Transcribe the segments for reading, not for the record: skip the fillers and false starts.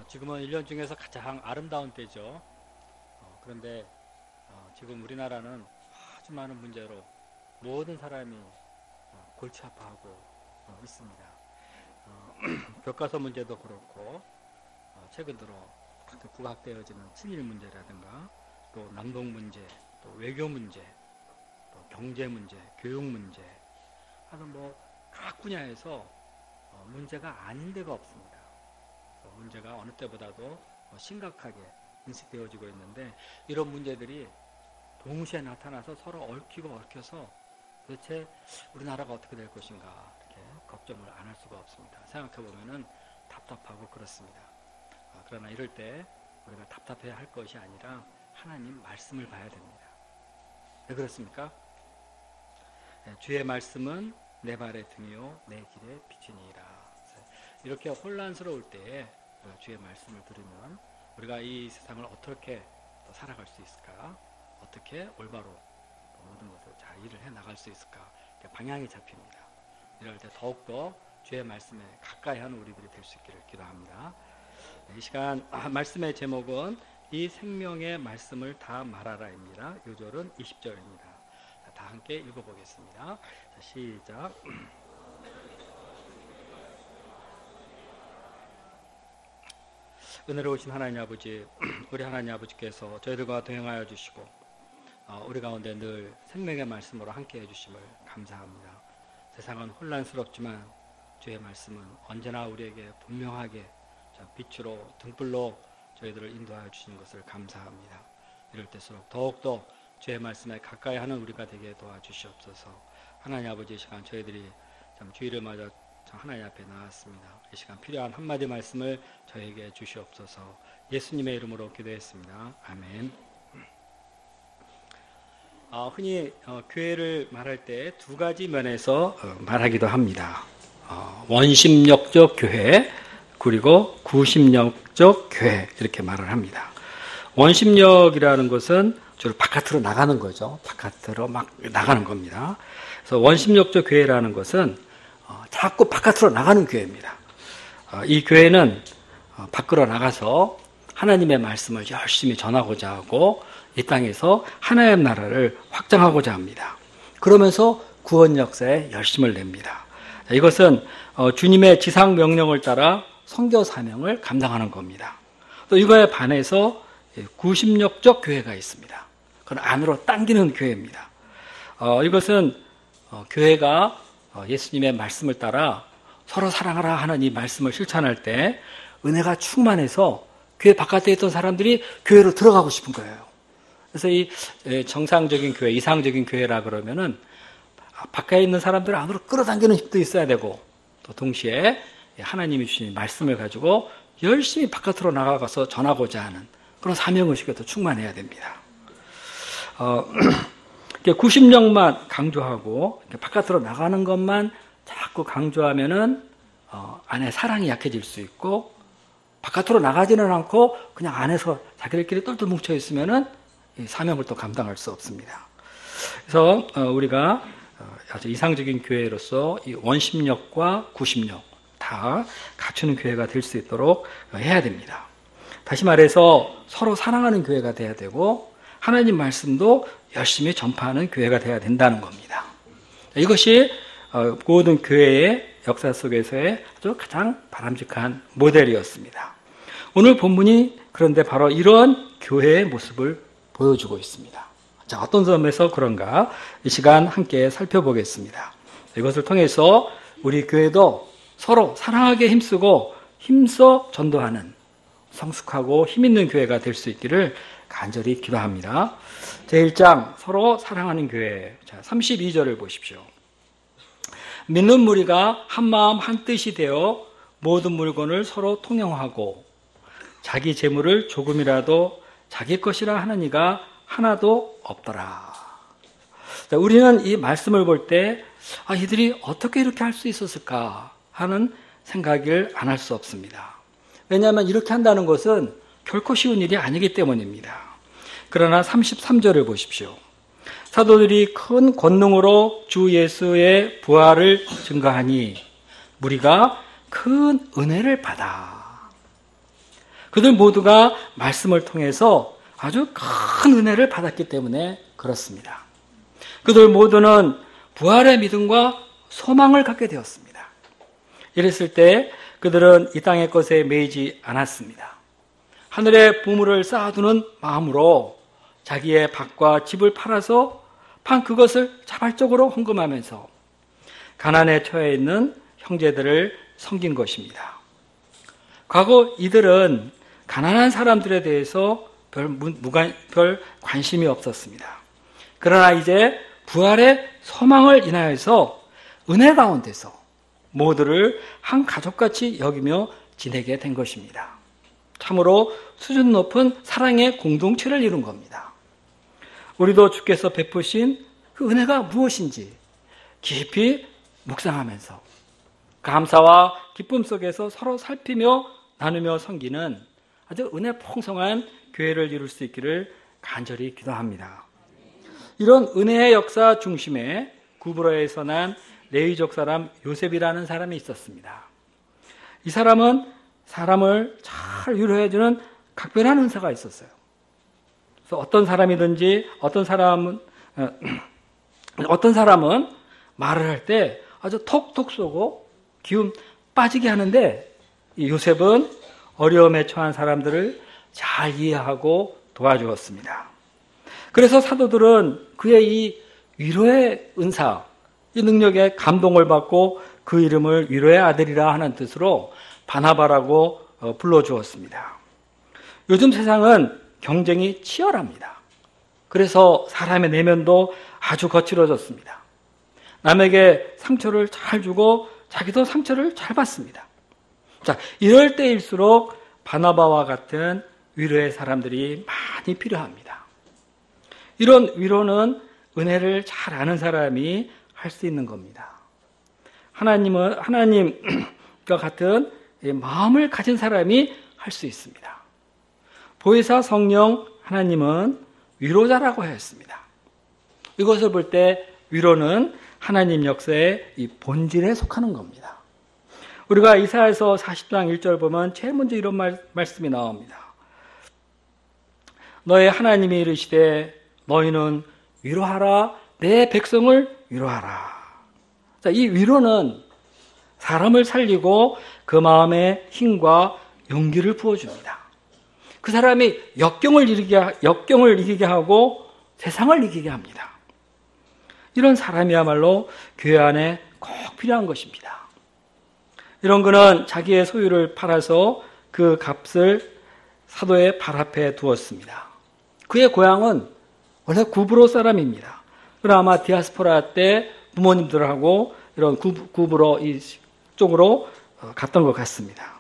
지금은 1년 중에서 가장 아름다운 때죠. 그런데 지금 우리나라는 아주 많은 문제로 모든 사람이 골치 아파하고 있습니다. 교과서 문제도 그렇고 최근 들어 부각되어지는 친일 문제라든가 또 남동 문제, 또 외교 문제, 또 경제 문제, 교육 문제 하는 각 분야에서 문제가 아닌 데가 없습니다. 문제가 어느 때보다도 심각하게 인식되어지고 있는데, 이런 문제들이 동시에 나타나서 서로 얽히고 얽혀서 도대체 우리나라가 어떻게 될 것인가 이렇게 걱정을 안 할 수가 없습니다. 생각해보면 답답하고 그렇습니다. 그러나 이럴 때 우리가 답답해야 할 것이 아니라 하나님 말씀을 봐야 됩니다. 왜 그렇습니까? 주의 말씀은 내 발의 등이요 내 길의 빛이니이다. 이렇게 혼란스러울 때에 주의 말씀을 들으면 우리가 이 세상을 어떻게 살아갈 수 있을까, 어떻게 올바로 모든 것을 잘 일을 해나갈 수 있을까, 방향이 잡힙니다. 이럴 때 더욱더 주의 말씀에 가까이 하는 우리들이 될 수 있기를 기도합니다. 이 시간 말씀의 제목은 이 생명의 말씀을 다 말하라입니다. 요절은 20절입니다. 다 함께 읽어보겠습니다. 자, 시작. 은혜로우신 하나님 아버지, 우리 하나님 아버지께서 저희들과 동행하여 주시고 우리 가운데 늘 생명의 말씀으로 함께 해주심을 감사합니다. 세상은 혼란스럽지만 주의 말씀은 언제나 우리에게 분명하게 빛으로 등불로 저희들을 인도하여 주시는 것을 감사합니다. 이럴 때일수록 더욱더 주의 말씀에 가까이 하는 우리가 되게 도와주시옵소서. 하나님 아버지, 이 시간 저희들이 주일을 맞아 하나님 앞에 나왔습니다. 이 시간 필요한 한마디 말씀을 저에게 주시옵소서. 예수님의 이름으로 기도했습니다. 아멘. 흔히 교회를 말할 때 두 가지 면에서 말하기도 합니다. 원심력적 교회, 그리고 구심력적 교회, 이렇게 말을 합니다. 원심력이라는 것은 주로 바깥으로 나가는 거죠. 바깥으로 막 나가는 겁니다. 그래서 원심력적 교회라는 것은 자꾸 바깥으로 나가는 교회입니다. 이 교회는 밖으로 나가서 하나님의 말씀을 열심히 전하고자 하고 이 땅에서 하나님의 나라를 확장하고자 합니다. 그러면서 구원 역사에 열심을 냅니다. 이것은 주님의 지상 명령을 따라 선교 사명을 감당하는 겁니다. 또 이거에 반해서 구심력적 교회가 있습니다. 그건 안으로 당기는 교회입니다. 이것은 교회가 예수님의 말씀을 따라 서로 사랑하라 하는 이 말씀을 실천할 때 은혜가 충만해서 교회 바깥에 있던 사람들이 교회로 들어가고 싶은 거예요. 그래서 이 정상적인 교회, 이상적인 교회라 그러면은 바깥에 있는 사람들을 안으로 끌어당기는 힘도 있어야 되고, 또 동시에 하나님이 주신 말씀을 가지고 열심히 바깥으로 나가서 전하고자 하는 그런 사명의식이 더 충만해야 됩니다. 구심력만 강조하고 바깥으로 나가는 것만 자꾸 강조하면은 안에 사랑이 약해질 수 있고, 바깥으로 나가지는 않고 그냥 안에서 자기들끼리 똘똘 뭉쳐 있으면은 이 사명을 또 감당할 수 없습니다. 그래서 우리가 아주 이상적인 교회로서 이 원심력과 구심력 다 갖추는 교회가 될 수 있도록 해야 됩니다. 다시 말해서 서로 사랑하는 교회가 돼야 되고, 하나님 말씀도 열심히 전파하는 교회가 돼야 된다는 겁니다. 이것이 모든 교회의 역사 속에서의 아주 가장 바람직한 모델이었습니다. 오늘 본문이 그런데 바로 이런 교회의 모습을 보여주고 있습니다. 자, 어떤 점에서 그런가 이 시간 함께 살펴보겠습니다. 이것을 통해서 우리 교회도 서로 사랑하게 힘쓰고 힘써 전도하는 성숙하고 힘있는 교회가 될 수 있기를 간절히 기도합니다. 제1장 서로 사랑하는 교회. 자, 32절을 보십시오. 믿는 무리가 한마음 한뜻이 되어 모든 물건을 서로 통용하고 자기 재물을 조금이라도 자기 것이라 하는 이가 하나도 없더라. 자, 우리는 이 말씀을 볼 때 이들이 어떻게 이렇게 할 수 있었을까 하는 생각을 안 할 수 없습니다. 왜냐하면 이렇게 한다는 것은 결코 쉬운 일이 아니기 때문입니다. 그러나 33절을 보십시오. 사도들이 큰 권능으로 주 예수의 부활을 증거하니 무리가 큰 은혜를 받아. 그들 모두가 말씀을 통해서 아주 큰 은혜를 받았기 때문에 그렇습니다. 그들 모두는 부활의 믿음과 소망을 갖게 되었습니다. 이랬을 때 그들은 이 땅의 것에 매이지 않았습니다. 하늘의 보물을 쌓아두는 마음으로 자기의 밭과 집을 팔아서 판 그것을 자발적으로 헌금하면서 가난에 처해 있는 형제들을 섬긴 것입니다. 과거 이들은 가난한 사람들에 대해서 별 관심이 없었습니다. 그러나 이제 부활의 소망을 인하여서 은혜 가운데서 모두를 한 가족같이 여기며 지내게 된 것입니다. 참으로 수준 높은 사랑의 공동체를 이룬 겁니다. 우리도 주께서 베푸신 그 은혜가 무엇인지 깊이 묵상하면서 감사와 기쁨 속에서 서로 살피며 나누며 섬기는 아주 은혜 풍성한 교회를 이룰 수 있기를 간절히 기도합니다. 이런 은혜의 역사 중심에 구브로에서 난 레위족 사람 요셉이라는 사람이 있었습니다. 이 사람은 사람을 잘 위로해주는 각별한 은사가 있었어요. 그래서 어떤 사람은 말을 할 때 아주 톡톡 쏘고 기운 빠지게 하는데 이 요셉은 어려움에 처한 사람들을 잘 이해하고 도와주었습니다. 그래서 사도들은 그의 이 위로의 은사, 이 능력에 감동을 받고 그 이름을 위로의 아들이라 하는 뜻으로 바나바라고 불러주었습니다. 요즘 세상은 경쟁이 치열합니다. 그래서 사람의 내면도 아주 거칠어졌습니다. 남에게 상처를 잘 주고 자기도 상처를 잘 받습니다. 자, 이럴 때일수록 바나바와 같은 위로의 사람들이 많이 필요합니다. 이런 위로는 은혜를 잘 아는 사람이 할 수 있는 겁니다. 하나님과 같은 마음을 가진 사람이 할 수 있습니다. 보혜사 성령 하나님은 위로자라고 하였습니다. 이것을 볼 때 위로는 하나님 역사의 이 본질에 속하는 겁니다. 우리가 이사야서 40장 1절 보면 제일 먼저 이런 말씀이 나옵니다. 너의 하나님이 이르시되 너희는 위로하라 내 백성을 위로하라. 자, 이 위로는 사람을 살리고 그 마음에 힘과 용기를 부어줍니다. 그 사람이 역경을 이기게 하고 세상을 이기게 합니다. 이런 사람이야말로 교회 안에 꼭 필요한 것입니다. 이런 그는 자기의 소유를 팔아서 그 값을 사도의 발 앞에 두었습니다. 그의 고향은 원래 구브로 사람입니다. 그러나 아마 디아스포라 때 부모님들하고 이런 구브로 이쪽으로 갔던 것 같습니다.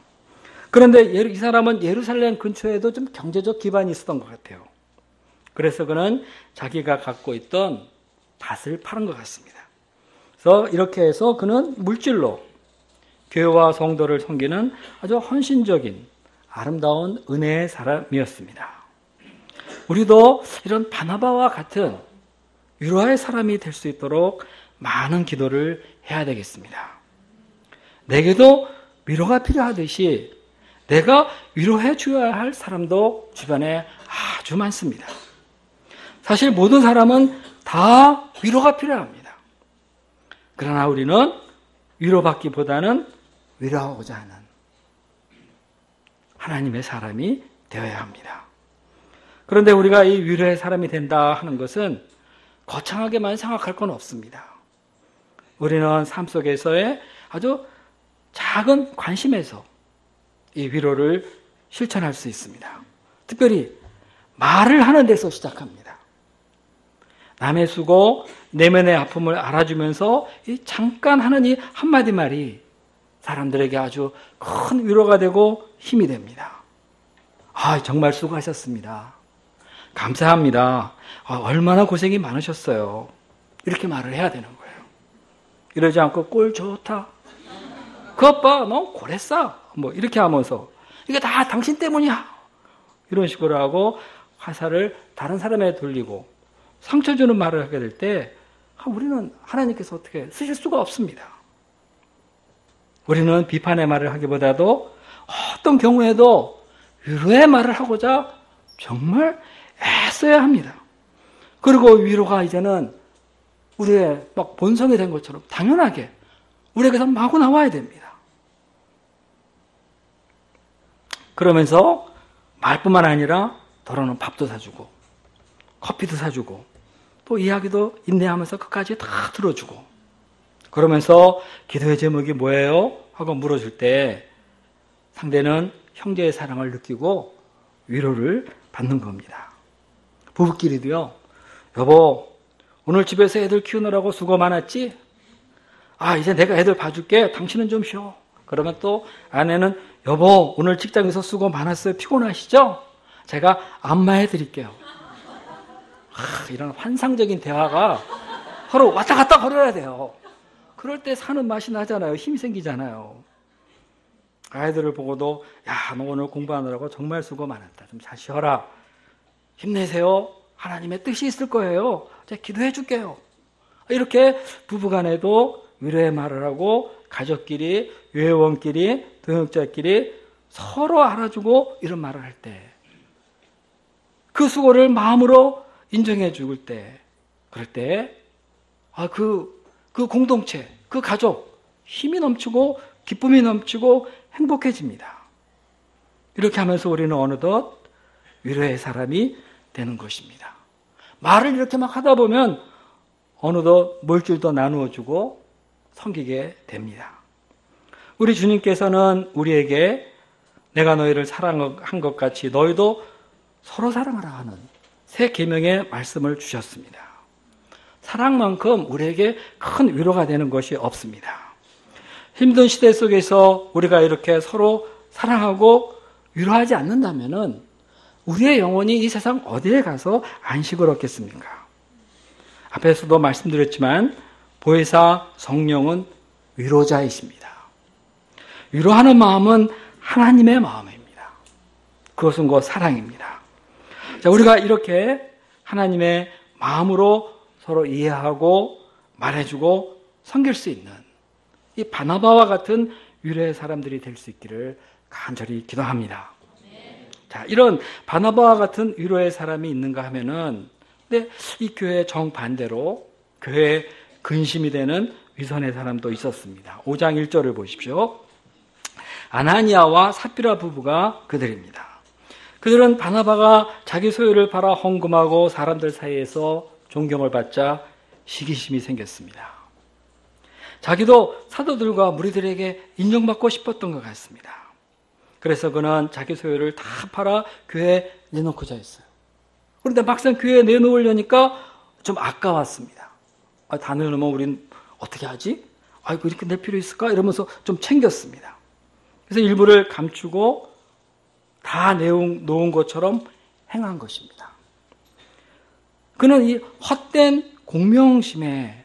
그런데 이 사람은 예루살렘 근처에도 좀 경제적 기반이 있었던 것 같아요. 그래서 그는 자기가 갖고 있던 밭을 파는 것 같습니다. 그래서 이렇게 해서 그는 물질로 교회와 성도를 섬기는 아주 헌신적인 아름다운 은혜의 사람이었습니다. 우리도 이런 바나바와 같은 위로의 사람이 될 수 있도록 많은 기도를 해야 되겠습니다. 내게도 위로가 필요하듯이 내가 위로해 줘야 할 사람도 주변에 아주 많습니다. 사실 모든 사람은 다 위로가 필요합니다. 그러나 우리는 위로받기보다는 위로하고자 하는 하나님의 사람이 되어야 합니다. 그런데 우리가 이 위로의 사람이 된다 하는 것은 거창하게만 생각할 건 없습니다. 우리는 삶 속에서의 아주 작은 관심에서 이 위로를 실천할 수 있습니다. 특별히 말을 하는 데서 시작합니다. 남의 수고, 내면의 아픔을 알아주면서 이 잠깐 하는 이 한마디 말이 사람들에게 아주 큰 위로가 되고 힘이 됩니다. 정말 수고하셨습니다. 감사합니다. 얼마나 고생이 많으셨어요. 이렇게 말을 해야 되는 거예요. 이러지 않고 꼴 좋다. 그것 봐, 너 고랬어. 이렇게 하면서 이게 다 당신 때문이야. 이런 식으로 하고 화살을 다른 사람에 돌리고 상처 주는 말을 하게 될 때 우리는 하나님께서 어떻게 쓰실 수가 없습니다. 우리는 비판의 말을 하기보다도 어떤 경우에도 위로의 말을 하고자 정말 애써야 합니다. 그리고 위로가 이제는 우리의 막 본성이 된 것처럼 당연하게 우리에게서 마구 나와야 됩니다. 그러면서 말뿐만 아니라 더러는 밥도 사주고 커피도 사주고 또 이야기도 인내하면서 끝까지 다 들어주고 그러면서 기도의 제목이 뭐예요? 하고 물어줄 때 상대는 형제의 사랑을 느끼고 위로를 받는 겁니다. 부부끼리도요. 여보, 오늘 집에서 애들 키우느라고 수고 많았지? 이제 내가 애들 봐줄게. 당신은 좀 쉬어. 그러면 또 아내는 여보, 오늘 직장에서 수고 많았어요. 피곤하시죠? 제가 안마해 드릴게요. 이런 환상적인 대화가 서로 왔다 갔다 걸어야 돼요. 그럴 때 사는 맛이 나잖아요. 힘이 생기잖아요. 아이들을 보고도 야, 너 오늘 공부하느라고 정말 수고 많았다. 좀 잘 쉬어라. 힘내세요. 하나님의 뜻이 있을 거예요. 제가 기도해 줄게요. 이렇게 부부간에도 위로의 말을 하고 가족끼리, 유회원끼리, 동역자끼리 서로 알아주고 이런 말을 할 때 그 수고를 마음으로 인정해 줄 때 그럴 때 그 공동체, 그 가족 힘이 넘치고 기쁨이 넘치고 행복해집니다. 이렇게 하면서 우리는 어느덧 위로의 사람이 되는 것입니다. 말을 이렇게 막 하다 보면 어느덧 물질도 나누어주고 섬기게 됩니다. 우리 주님께서는 우리에게 내가 너희를 사랑한 것 같이 너희도 서로 사랑하라 하는 새 계명의 말씀을 주셨습니다. 사랑만큼 우리에게 큰 위로가 되는 것이 없습니다. 힘든 시대 속에서 우리가 이렇게 서로 사랑하고 위로하지 않는다면 우리의 영혼이 이 세상 어디에 가서 안식을 얻겠습니까? 앞에서도 말씀드렸지만 보혜사 성령은 위로자이십니다. 위로하는 마음은 하나님의 마음입니다. 그것은 곧 사랑입니다. 자, 우리가 이렇게 하나님의 마음으로 서로 이해하고 말해주고 섬길 수 있는 이 바나바와 같은 위로의 사람들이 될 수 있기를 간절히 기도합니다. 자, 이런 바나바와 같은 위로의 사람이 있는가 하면은, 근데 이 교회의 정반대로 교회의 근심이 되는 위선의 사람도 있었습니다. 5장 1절을 보십시오. 아나니아와 삽비라 부부가 그들입니다. 그들은 바나바가 자기 소유를 팔아 헌금하고 사람들 사이에서 존경을 받자 시기심이 생겼습니다. 자기도 사도들과 무리들에게 인정받고 싶었던 것 같습니다. 그래서 그는 자기 소유를 다 팔아 교회에 내놓고자 했어요. 그런데 막상 교회에 내놓으려니까 좀 아까웠습니다. 다 내놓으면 우린 어떻게 하지? 이렇게 낼 필요 있을까? 이러면서 좀 챙겼습니다. 그래서 일부를 감추고 다 놓은 것처럼 행한 것입니다. 그는 이 헛된 공명심에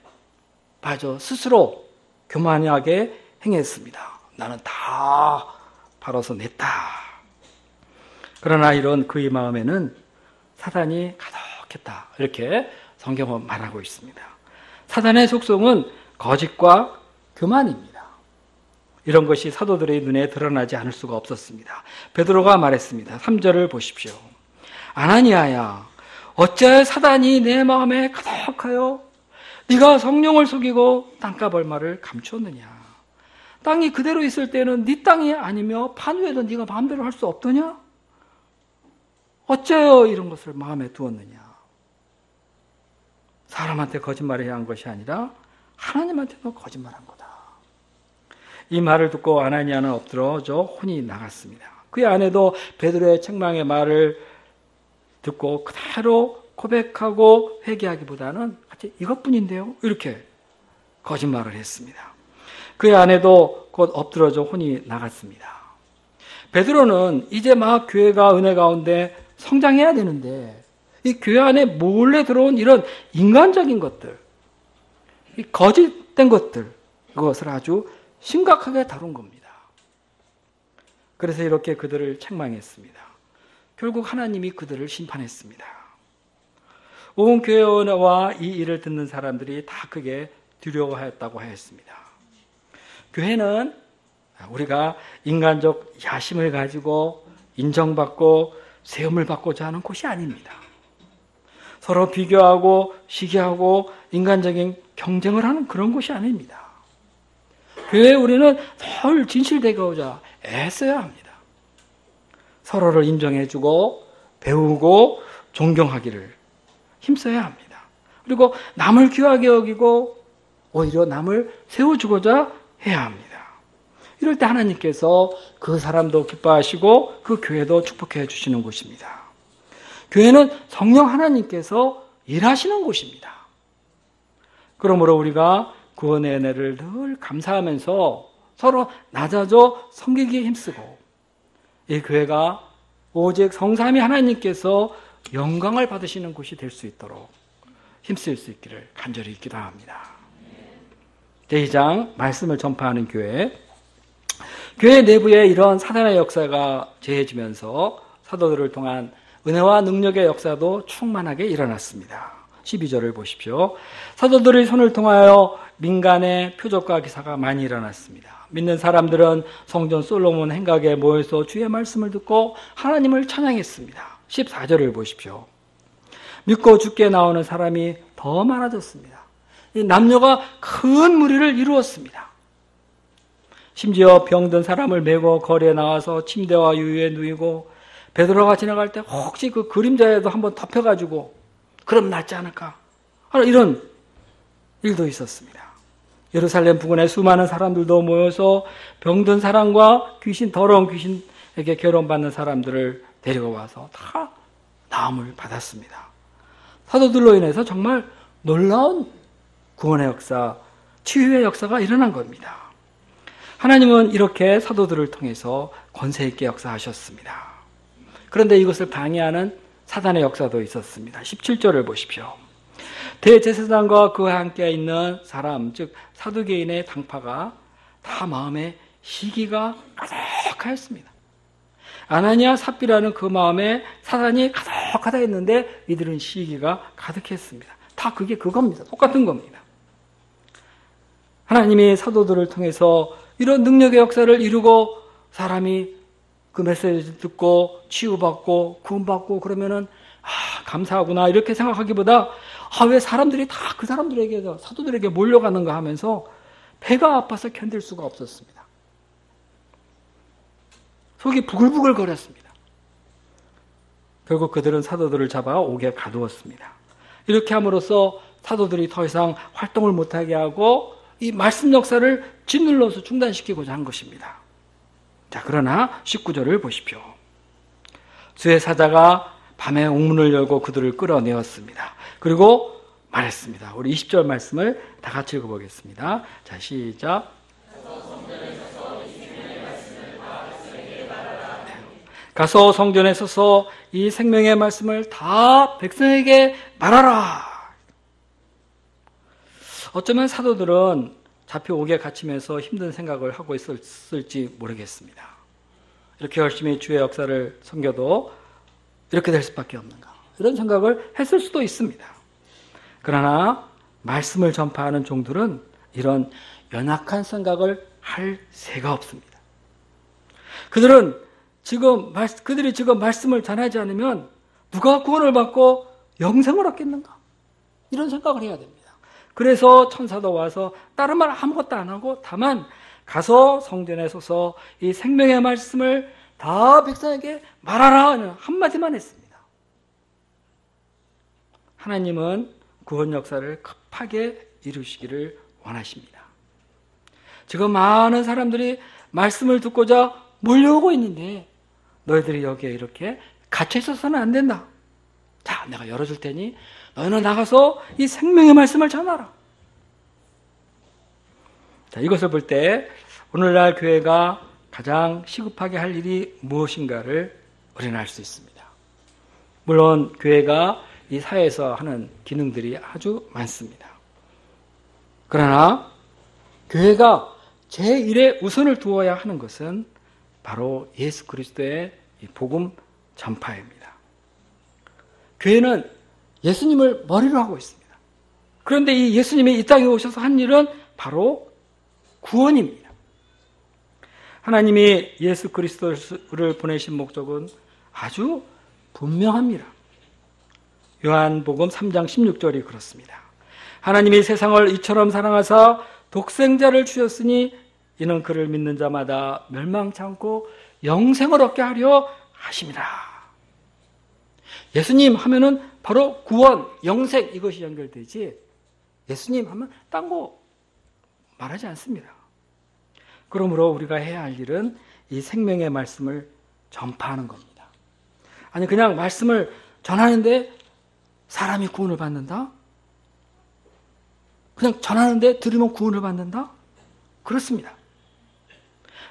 빠져 스스로 교만하게 행했습니다. 나는 다 팔아서 냈다. 그러나 이런 그의 마음에는 사단이 가득했다. 이렇게 성경은 말하고 있습니다. 사단의 속성은 거짓과 교만입니다. 이런 것이 사도들의 눈에 드러나지 않을 수가 없었습니다. 베드로가 말했습니다. 3절을 보십시오. 아나니아야, 어찌하여 사단이 내 마음에 가득하여 네가 성령을 속이고 땅값 얼마를 감추었느냐. 땅이 그대로 있을 때는 네 땅이 아니며 판후에도 네가 마음대로 할 수 없더냐? 어째요 이런 것을 마음에 두었느냐? 사람한테 거짓말을 해야 한 것이 아니라 하나님한테도 거짓말한 거다. 이 말을 듣고 아나니아는 엎드러져 혼이 나갔습니다. 그의 아내도 베드로의 책망의 말을 듣고 그대로 고백하고 회개하기보다는 이것뿐인데요. 이렇게 거짓말을 했습니다. 그의 아내도 곧 엎드러져 혼이 나갔습니다. 베드로는 이제 막 교회가 은혜 가운데 성장해야 되는데 이 교회 안에 몰래 들어온 이런 인간적인 것들, 이 거짓된 것들, 그것을 아주 심각하게 다룬 겁니다. 그래서 이렇게 그들을 책망했습니다. 결국 하나님이 그들을 심판했습니다. 온 교회와 이 일을 듣는 사람들이 다 크게 두려워하였다고 하였습니다. 교회는 우리가 인간적 야심을 가지고 인정받고 세움을 받고자 하는 곳이 아닙니다. 서로 비교하고 시기하고 인간적인 경쟁을 하는 그런 곳이 아닙니다. 교회에 우리는 늘 진실되고자 애써야 합니다. 서로를 인정해주고 배우고 존경하기를 힘써야 합니다. 그리고 남을 귀하게 여기고 오히려 남을 세워주고자 해야 합니다. 이럴 때 하나님께서 그 사람도 기뻐하시고 그 교회도 축복해 주시는 곳입니다. 교회는 성령 하나님께서 일하시는 곳입니다. 그러므로 우리가 구원의 은혜를 늘 감사하면서 서로 낮아져 섬기기에 힘쓰고 이 교회가 오직 성삼위 하나님께서 영광을 받으시는 곳이 될 수 있도록 힘쓸 수 있기를 간절히 기도합니다. 제2장 말씀을 전파하는 교회. 교회 내부에 이런 사단의 역사가 제해지면서 사도들을 통한 은혜와 능력의 역사도 충만하게 일어났습니다. 12절을 보십시오. 사도들의 손을 통하여 민간의 표적과 기사가 많이 일어났습니다. 믿는 사람들은 성전 솔로몬 행각에 모여서 주의 말씀을 듣고 하나님을 찬양했습니다. 14절을 보십시오. 믿고 죽게 나오는 사람이 더 많아졌습니다. 이 남녀가 큰 무리를 이루었습니다. 심지어 병든 사람을 메고 거리에 나와서 침대와 유유에 누이고 베드로가 지나갈 때 혹시 그 그림자에도 한번 덮여가지고 그럼 낫지 않을까? 이런 일도 있었습니다. 예루살렘 부근에 수많은 사람들도 모여서 병든 사람과 더러운 귀신에게 괴로움받는 사람들을 데려와서 다 나음을 받았습니다. 사도들로 인해서 정말 놀라운 구원의 역사, 치유의 역사가 일어난 겁니다. 하나님은 이렇게 사도들을 통해서 권세 있게 역사하셨습니다. 그런데 이것을 방해하는 사단의 역사도 있었습니다. 17절을 보십시오. 대제사장과 그와 함께 있는 사람, 즉 사두개인의 당파가 다 마음에 시기가 가득하였습니다. 아나니아 삽비라는 그 마음에 사단이 가득하다 했는데 이들은 시기가 가득했습니다. 다 그게 그겁니다. 똑같은 겁니다. 하나님이 사도들을 통해서 이런 능력의 역사를 이루고 사람이 그 메시지를 듣고 치유받고 구원받고 그러면은 감사하구나 이렇게 생각하기보다 왜 사람들이 다 그 사람들에게 사도들에게 몰려가는가 하면서 배가 아파서 견딜 수가 없었습니다. 속이 부글부글 거렸습니다. 결국 그들은 사도들을 잡아 옥에 가두었습니다. 이렇게 함으로써 사도들이 더 이상 활동을 못하게 하고 이 말씀 역사를 짓눌러서 중단시키고자 한 것입니다. 자, 그러나 19절을 보십시오. 주의 사자가 밤에 옥문을 열고 그들을 끌어내었습니다. 그리고 말했습니다. 우리 20절 말씀을 다 같이 읽어보겠습니다. 자, 시작. 가서 성전에 서서 이 생명의 말씀을 다 백성에게 말하라. 어쩌면 사도들은 잡혀 옥에 갇히면서 힘든 생각을 하고 있었을지 모르겠습니다. 이렇게 열심히 주의 역사를 섬겨도 이렇게 될 수밖에 없는가, 이런 생각을 했을 수도 있습니다. 그러나 말씀을 전파하는 종들은 이런 연약한 생각을 할 새가 없습니다. 그들이 지금 말씀을 전하지 않으면 누가 구원을 받고 영생을 얻겠는가, 이런 생각을 해야 됩니다. 그래서 천사도 와서 다른 말 아무것도 안 하고 다만 가서 성전에 서서 이 생명의 말씀을 다 백성에게 말하라 하는 한마디만 했습니다. 하나님은 구원 역사를 급하게 이루시기를 원하십니다. 지금 많은 사람들이 말씀을 듣고자 몰려오고 있는데 너희들이 여기에 이렇게 갇혀 있어서는 안 된다. 자, 내가 열어줄 테니 너희는 나가서 이 생명의 말씀을 전하라. 자, 이것을 볼 때 오늘날 교회가 가장 시급하게 할 일이 무엇인가를 우리는 알 수 있습니다. 물론 교회가 이 사회에서 하는 기능들이 아주 많습니다. 그러나 교회가 제1의 우선을 두어야 하는 것은 바로 예수 그리스도의 이 복음 전파입니다. 교회는 예수님을 머리로 하고 있습니다. 그런데 이 예수님이 이 땅에 오셔서 한 일은 바로 구원입니다. 하나님이 예수 그리스도를 보내신 목적은 아주 분명합니다. 요한복음 3장 16절이 그렇습니다. 하나님이 세상을 이처럼 사랑하사 독생자를 주셨으니 이는 그를 믿는 자마다 멸망치 않고 영생을 얻게 하려 하심이라. 예수님 하면은 바로 구원, 영생 이것이 연결되지, 예수님 하면 딴 거 말하지 않습니다. 그러므로 우리가 해야 할 일은 이 생명의 말씀을 전파하는 겁니다. 아니 그냥 말씀을 전하는데 사람이 구원을 받는다? 그냥 전하는데 들으면 구원을 받는다? 그렇습니다.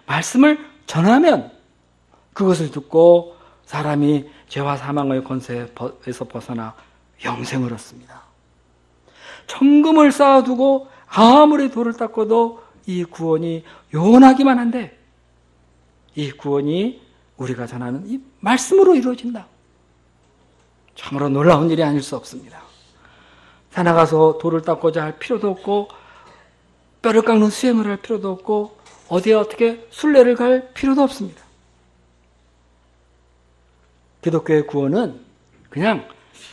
말씀을 전하면 그것을 듣고 사람이 죄와 사망의 권세에서 벗어나 영생을 얻습니다. 천금을 쌓아두고 아무리 돌을 닦아도 이 구원이 요원하기만 한데 이 구원이 우리가 전하는 이 말씀으로 이루어진다. 참으로 놀라운 일이 아닐 수 없습니다. 산 나가서 돌을 닦고자 할 필요도 없고 뼈를 깎는 수행을 할 필요도 없고 어디에 어떻게 순례를 갈 필요도 없습니다. 기독교의 구원은 그냥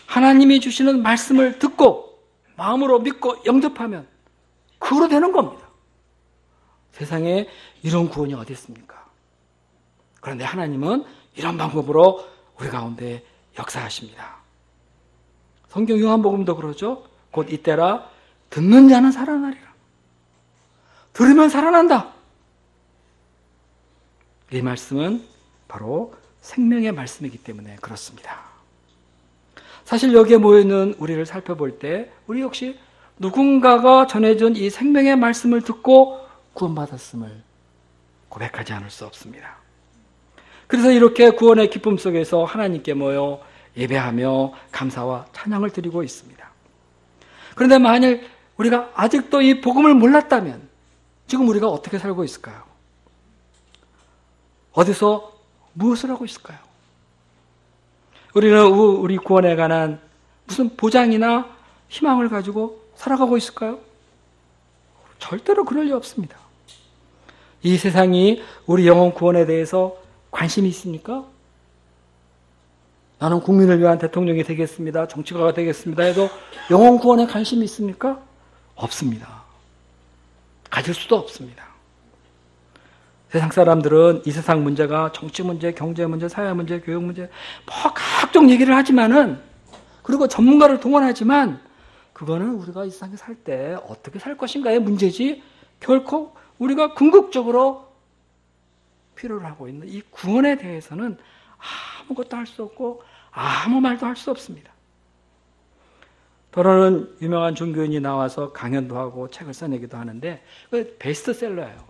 하나님이 주시는 말씀을 듣고 마음으로 믿고 영접하면 그거로 되는 겁니다. 세상에 이런 구원이 어디 있습니까? 그런데 하나님은 이런 방법으로 우리 가운데 역사하십니다. 성경 요한복음도 그러죠. 곧 이때라 듣는 자는 살아나리라. 들으면 살아난다. 이 말씀은 바로 생명의 말씀이기 때문에 그렇습니다. 사실 여기에 모여있는 우리를 살펴볼 때 우리 역시 누군가가 전해준 이 생명의 말씀을 듣고 구원받았음을 고백하지 않을 수 없습니다. 그래서 이렇게 구원의 기쁨 속에서 하나님께 모여 예배하며 감사와 찬양을 드리고 있습니다. 그런데 만일 우리가 아직도 이 복음을 몰랐다면 지금 우리가 어떻게 살고 있을까요? 어디서 무엇을 하고 있을까요? 우리는 우리 구원에 관한 무슨 보장이나 희망을 가지고 살아가고 있을까요? 절대로 그럴 리 없습니다. 이 세상이 우리 영혼 구원에 대해서 관심이 있습니까? 나는 국민을 위한 대통령이 되겠습니다. 정치가가 되겠습니다 해도 영혼 구원에 관심이 있습니까? 없습니다. 가질 수도 없습니다. 세상 사람들은 이 세상 문제가 정치 문제, 경제 문제, 사회 문제, 교육 문제 뭐 각종 얘기를 하지만은 그리고 전문가를 동원하지만 그거는 우리가 이 세상에 살 때 어떻게 살 것인가의 문제지 결코 우리가 궁극적으로 필요로 하고 있는 이 구원에 대해서는 아무것도 할 수 없고 아무 말도 할 수 없습니다. 더러는 유명한 종교인이 나와서 강연도 하고 책을 써내기도 하는데 베스트셀러예요.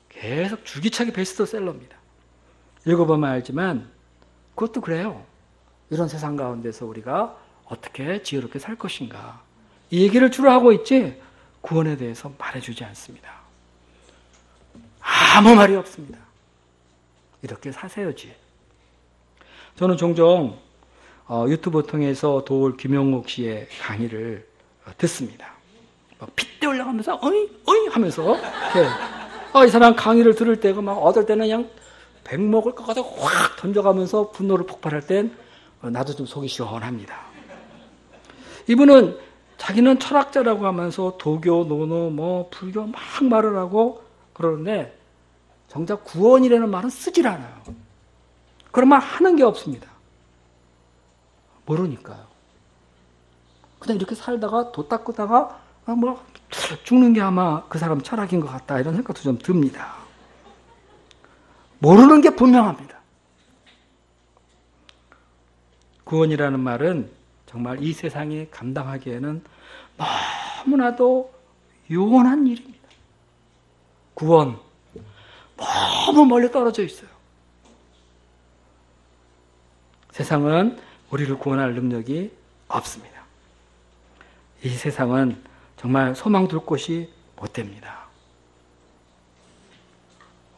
계속 줄기차게 베스트셀러입니다. 읽어보면 알지만 그것도 그래요. 이런 세상 가운데서 우리가 어떻게 지혜롭게 살 것인가 이 얘기를 주로 하고 있지 구원에 대해서 말해주지 않습니다. 아무 말이 없습니다. 이렇게 사세요지. 저는 종종 유튜브 통해서 도울 김용옥 씨의 강의를 듣습니다. 막 핏대 올라가면서 어이 하면서 이 사람 강의를 들을 때가 막 어떨 때는 그냥 백목을 꺾어서 확 던져가면서 분노를 폭발할 땐 나도 좀 속이 시원합니다. 이분은 자기는 철학자라고 하면서 도교, 노노, 불교 막 말을 하고 그러는데 정작 구원이라는 말은 쓰질 않아요. 그런 말 하는 게 없습니다. 모르니까요. 그냥 이렇게 살다가 도 닦다가 죽는 게 아마 그 사람 철학인 것 같다 이런 생각도 좀 듭니다. 모르는 게 분명합니다. 구원이라는 말은 정말 이 세상이 감당하기에는 너무나도 요원한 일입니다. 구원 너무 멀리 떨어져 있어요. 세상은 우리를 구원할 능력이 없습니다. 이 세상은 정말 소망 둘 곳이 못 됩니다.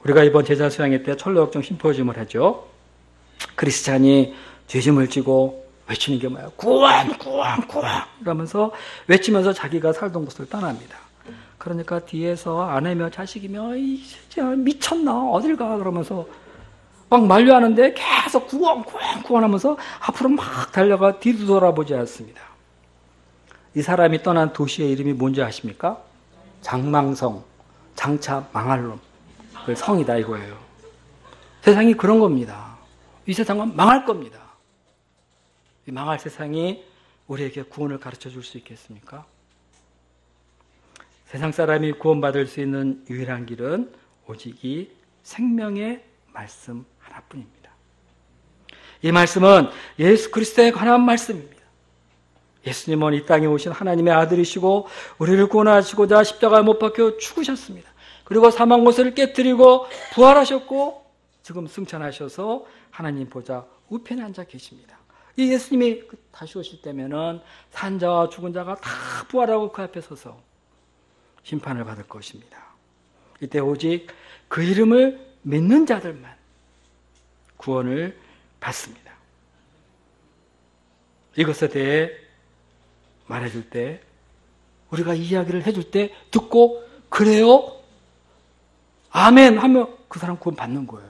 우리가 이번 제자 수양회 때 철로역정 심포지움을 하죠. 크리스찬이 죄짐을 지고 외치는 게 뭐예요? 구원, 구원, 구원! 이러면서 외치면서 자기가 살던 곳을 떠납니다. 그러니까 뒤에서 아내며 자식이며 진짜 미쳤나 어딜 가 그러면서 막 만류하는데 계속 구원하면서 앞으로 막 달려가 뒤도 돌아보지 않습니다. 이 사람이 떠난 도시의 이름이 뭔지 아십니까? 장망성, 장차 망할 놈. 그 성이다 이거예요. 세상이 그런 겁니다. 이 세상은 망할 겁니다. 이 망할 세상이 우리에게 구원을 가르쳐 줄 수 있겠습니까? 세상 사람이 구원받을 수 있는 유일한 길은 오직 이 생명의 말씀 하나뿐입니다. 이 말씀은 예수 그리스도에 관한 말씀입니다. 예수님은 이 땅에 오신 하나님의 아들이시고 우리를 구원하시고자 십자가에 못 박혀 죽으셨습니다. 그리고 사망 권세를 깨뜨리고 부활하셨고 지금 승천하셔서 하나님 보좌 우편에 앉아 계십니다. 이 예수님이 다시 오실 때면은 산자와 죽은 자가 다 부활하고 그 앞에 서서 심판을 받을 것입니다. 이때 오직 그 이름을 믿는 자들만 구원을 받습니다. 이것에 대해 말해줄 때, 우리가 이야기를 해줄 때 듣고 그래요? 아멘 하면 그 사람 구원 받는 거예요.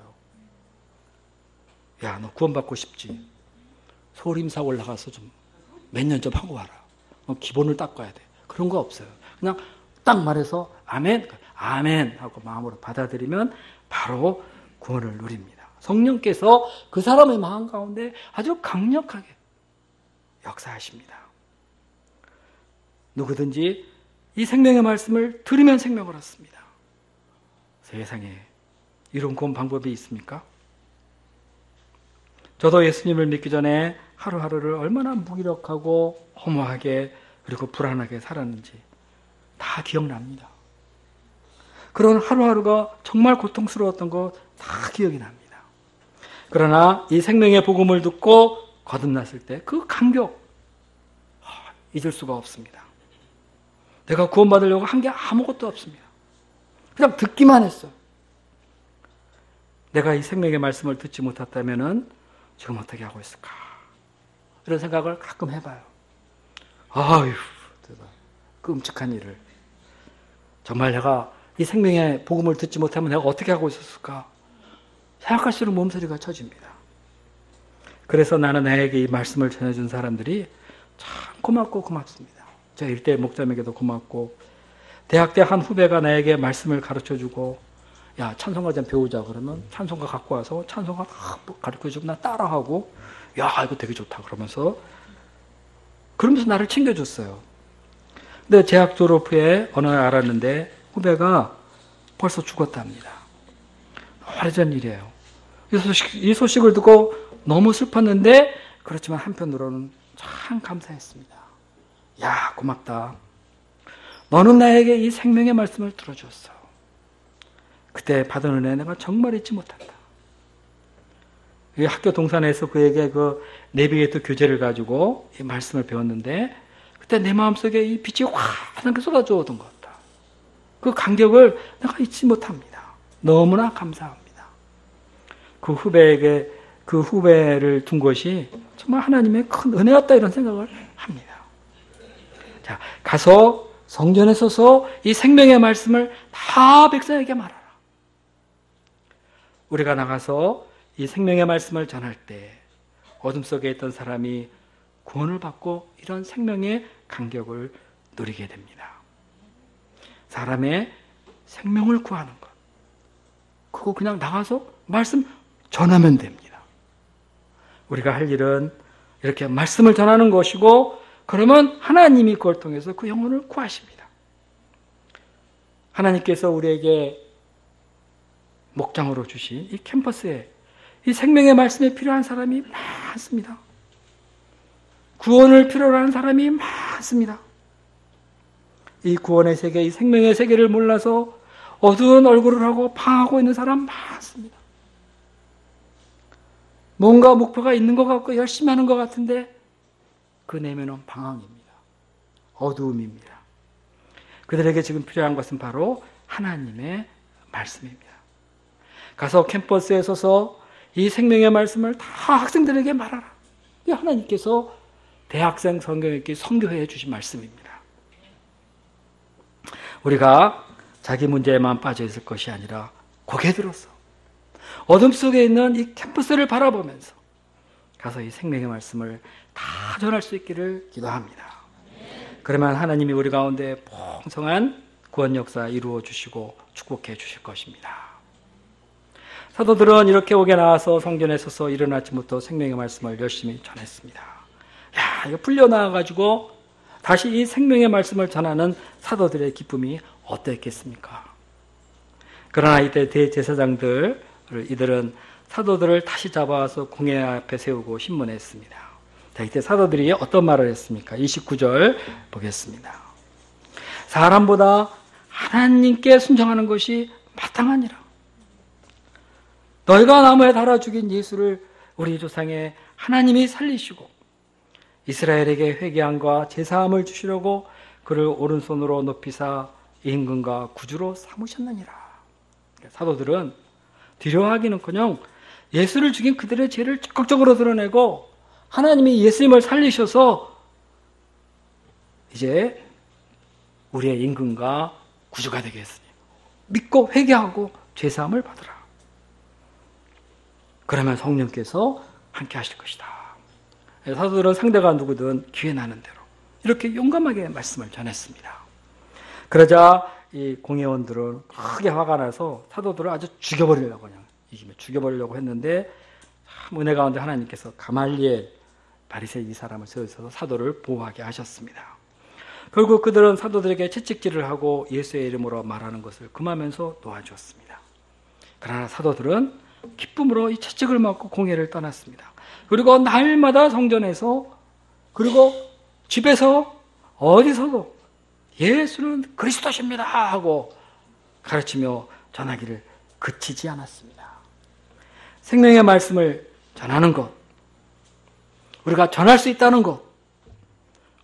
야, 너 구원 받고 싶지? 소림사 올라가서 좀 몇 년 좀 하고 와라. 기본을 닦아야 돼. 그런 거 없어요. 그냥 딱 말해서 아멘, 아멘 하고 마음으로 받아들이면 바로 구원을 누립니다. 성령께서 그 사람의 마음 가운데 아주 강력하게 역사하십니다. 누구든지 이 생명의 말씀을 들으면 생명을 얻습니다. 세상에 이런 구원 방법이 있습니까? 저도 예수님을 믿기 전에 하루하루를 얼마나 무기력하고 허무하게 그리고 불안하게 살았는지 다 기억납니다. 그런 하루하루가 정말 고통스러웠던 거 다 기억이 납니다. 그러나 이 생명의 복음을 듣고 거듭났을 때 그 감격 잊을 수가 없습니다. 내가 구원받으려고 한 게 아무것도 없습니다. 그냥 듣기만 했어요. 내가 이 생명의 말씀을 듣지 못했다면 지금 어떻게 하고 있을까? 이런 생각을 가끔 해봐요. 아유, 끔찍한 일을. 정말 내가 이 생명의 복음을 듣지 못하면 내가 어떻게 하고 있었을까? 생각할수록 몸서리가 쳐집니다. 그래서 나는 나에게 이 말씀을 전해준 사람들이 참 고맙고 고맙습니다. 저 일대 목자에게도 고맙고, 대학 때 한 후배가 나에게 말씀을 가르쳐주고, 야, 찬송가 좀 배우자 그러면 찬송가 갖고 와서 찬송가 가르쳐주고 나 따라하고, 야, 이거 되게 좋다 그러면서 나를 챙겨줬어요. 근데 대학 졸업 후에 어느 날 알았는데 후배가 벌써 죽었답니다. 오래전 일이에요. 이 소식을 듣고 너무 슬펐는데, 그렇지만 한편으로는 참 감사했습니다. 야, 고맙다. 너는 나에게 이 생명의 말씀을 들어주었어. 그때 받은 은혜 내가 정말 잊지 못한다. 학교 동산에서 그에게 그 내비게이터 교재를 가지고 이 말씀을 배웠는데, 그때 내 마음속에 이 빛이 환하게 쏟아져 오던 것 같다. 그 감격을 내가 잊지 못합니다. 너무나 감사합니다. 그 후배를 둔 것이 정말 하나님의 큰 은혜였다, 이런 생각을 합니다. 자, 가서 성전에 서서 이 생명의 말씀을 다 백성에게 말하라. 우리가 나가서 이 생명의 말씀을 전할 때 어둠 속에 있던 사람이 구원을 받고 이런 생명의 감격을 누리게 됩니다. 사람의 생명을 구하는 것, 그거 그냥 나가서 말씀 전하면 됩니다. 우리가 할 일은 이렇게 말씀을 전하는 것이고, 그러면 하나님이 그걸 통해서 그 영혼을 구하십니다. 하나님께서 우리에게 목장으로 주신 이 캠퍼스에 이 생명의 말씀에 필요한 사람이 많습니다. 구원을 필요로 하는 사람이 많습니다. 이 구원의 세계, 이 생명의 세계를 몰라서 어두운 얼굴을 하고 방황하고 있는 사람 많습니다. 뭔가 목표가 있는 것 같고 열심히 하는 것 같은데 그 내면은 방황입니다. 어두움입니다. 그들에게 지금 필요한 것은 바로 하나님의 말씀입니다. 가서 캠퍼스에 서서 이 생명의 말씀을 다 학생들에게 말하라. 이게 하나님께서 대학생 성경읽기 선교회에 주신 말씀입니다. 우리가 자기 문제에만 빠져 있을 것이 아니라 고개 들어서 어둠 속에 있는 이 캠퍼스를 바라보면서 가서 이 생명의 말씀을 다 전할 수 있기를 기도합니다. 그러면 하나님이 우리 가운데 풍성한 구원 역사 이루어 주시고 축복해 주실 것입니다. 사도들은 이렇게 옥에 나와서 성전에 서서 이른 아침부터 생명의 말씀을 열심히 전했습니다. 이거 풀려나와가지고 다시 이 생명의 말씀을 전하는 사도들의 기쁨이 어땠겠습니까? 그러나 이때 대제사장들, 이들은 사도들을 다시 잡아와서 공회 앞에 세우고 신문했습니다. 자, 이때 사도들이 어떤 말을 했습니까? 29절 보겠습니다. 사람보다 하나님께 순종하는 것이 마땅하니라. 너희가 나무에 달아 죽인 예수를 우리 조상의 하나님이 살리시고 이스라엘에게 회개함과 제사함을 주시려고 그를 오른손으로 높이사 임금과 구주로 삼으셨느니라. 사도들은 두려워하기는커녕 예수를 죽인 그들의 죄를 적극적으로 드러내고 하나님이 예수님을 살리셔서 이제 우리의 임금과 구주가 되겠으니 믿고 회개하고 제사함을 받으라. 그러면 성령께서 함께 하실 것이다. 사도들은 상대가 누구든 기회 나는 대로 이렇게 용감하게 말씀을 전했습니다. 그러자 이 공회원들은 크게 화가 나서 사도들을 아주 죽여버리려고 그냥 죽여버리려고 했는데 참 은혜 가운데 하나님께서 가말리엘 바리새인 이 사람을 세우셔서 사도를 보호하게 하셨습니다. 결국 그들은 사도들에게 채찍질을 하고 예수의 이름으로 말하는 것을 금하면서 놓아주었습니다. 그러나 사도들은 기쁨으로 이 채찍을 맞고 공회를 떠났습니다. 그리고 날마다 성전에서 그리고 집에서 어디서도 예수는 그리스도십니다 하고 가르치며 전하기를 그치지 않았습니다. 생명의 말씀을 전하는 것, 우리가 전할 수 있다는 것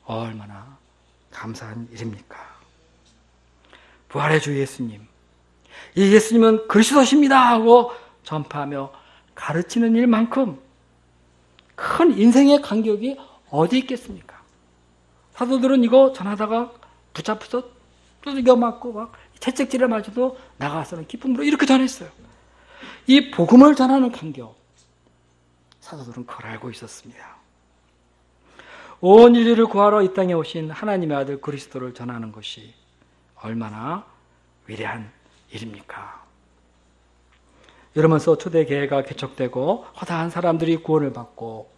얼마나 감사한 일입니까? 부활의 주 예수님, 이 예수님은 그리스도십니다 하고 전파하며 가르치는 일만큼 큰 인생의 간격이 어디 있겠습니까? 사도들은 이거 전하다가 붙잡혀서 두들겨 맞고 막 채찍질을 맞아도 나가서는 기쁨으로 이렇게 전했어요. 이 복음을 전하는 간격, 사도들은 그걸 알고 있었습니다. 온 인류를 구하러 이 땅에 오신 하나님의 아들 그리스도를 전하는 것이 얼마나 위대한 일입니까? 이러면서 초대교회가 개척되고 허다한 사람들이 구원을 받고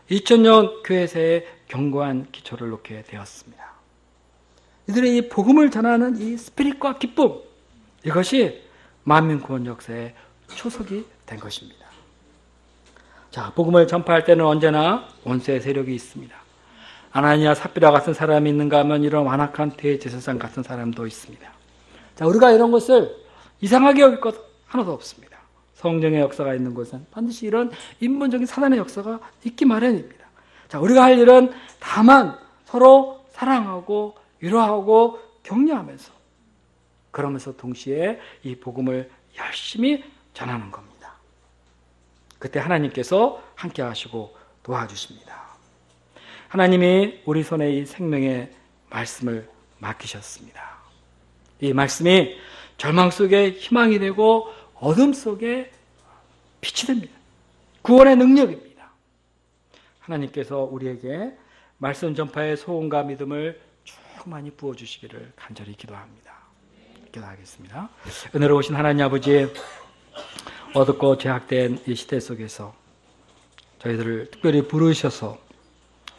2000년 교회사에 견고한 기초를 놓게 되었습니다. 이들의 이 복음을 전하는 이 스피릿과 기쁨, 이것이 만민구원 역사의 초석이 된 것입니다. 자, 복음을 전파할 때는 언제나 원수의 세력이 있습니다. 아나니아 삽비라 같은 사람이 있는가 하면 이런 완악한 대제사장 같은 사람도 있습니다. 자, 우리가 이런 것을 이상하게 여길 것 하나도 없습니다. 성령의 역사가 있는 곳은 반드시 이런 인본적인 사단의 역사가 있기 마련입니다. 자, 우리가 할 일은 다만 서로 사랑하고 위로하고 격려하면서 그러면서 동시에 이 복음을 열심히 전하는 겁니다. 그때 하나님께서 함께 하시고 도와주십니다. 하나님이 우리 손에 이 생명의 말씀을 맡기셨습니다. 이 말씀이 절망 속에 희망이 되고 어둠 속에 빛이 됩니다. 구원의 능력입니다. 하나님께서 우리에게 말씀 전파의 소원과 믿음을 충만히 부어주시기를 간절히 기도합니다. 기도하겠습니다. 은혜로우신 하나님 아버지, 어둡고 죄악된 이 시대 속에서 저희들을 특별히 부르셔서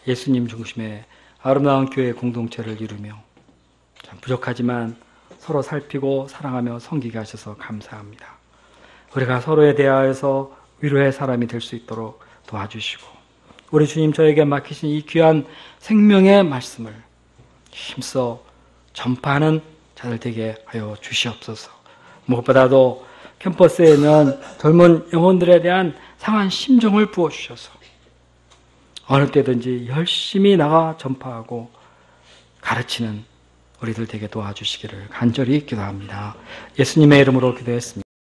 예수님 중심의 아름다운 교회 공동체를 이루며 참 부족하지만 서로 살피고 사랑하며 섬기게 하셔서 감사합니다. 우리가 서로에 대하여서 위로의 사람이 될 수 있도록 도와주시고 우리 주님 저에게 맡기신 이 귀한 생명의 말씀을 힘써 전파하는 자들 되게 하여 주시옵소서. 무엇보다도 캠퍼스에 있는 젊은 영혼들에 대한 상한 심정을 부어주셔서 어느 때든지 열심히 나가 전파하고 가르치는 우리들 되게 도와주시기를 간절히 기도합니다. 예수님의 이름으로 기도했습니다.